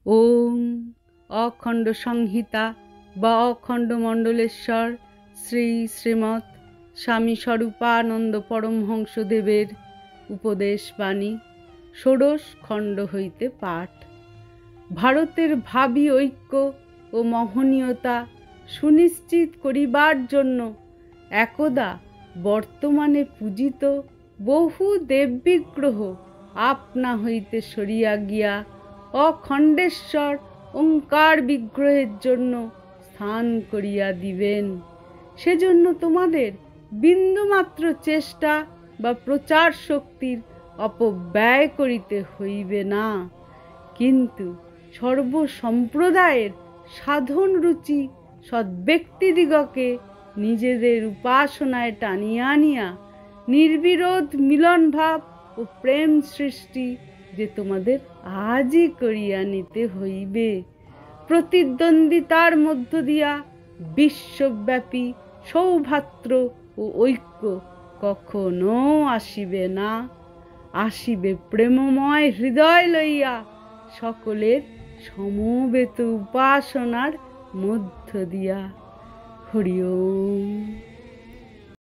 ওম অখণ্ড সংহিতা বা অখণ্ড মণ্ডলেশ্বর শ্রী শ্রীমৎ স্বামী স্বরূপানন্দ পরমহংসদেবের উপদেশ বাণী ষোড়শ খণ্ড হইতে পাঠ। ভারতের ভাবী ঐক্য ও মহনীয়তা সুনিশ্চিত করিবার জন্য একদা বর্তমানে পূজিত বহু দেববিগ্রহ আপনা হইতে সরিয়া গিয়া অখণ্ডেশ্বর ওঙ্কার বিগ্রহের জন্য স্থান করিয়া দিবেন। সেজন্য তোমাদের বিন্দুমাত্র চেষ্টা বা প্রচার শক্তির অপব্যয় করিতে হইবে না, কিন্তু সর্বসম্প্রদায়ের সাধন রুচি সদ্ব্যক্তিদিগকে নিজেদের উপাসনায় টানিয়া আনিয়া নির্বিরোধ মিলনভাব ও প্রেম সৃষ্টি যে তোমাদের আজই করিয়া নিতে হইবে। প্রতিদ্বন্দ্বিতার মধ্য দিয়া বিশ্বব্যাপী সৌভ্রাতৃ ও ঐক্য কখনো আসিবে না। আসিবে প্রেমময় হৃদয় লইয়া সকলের সমবেত উপাসনার মধ্য দিয়া। হরি ওম।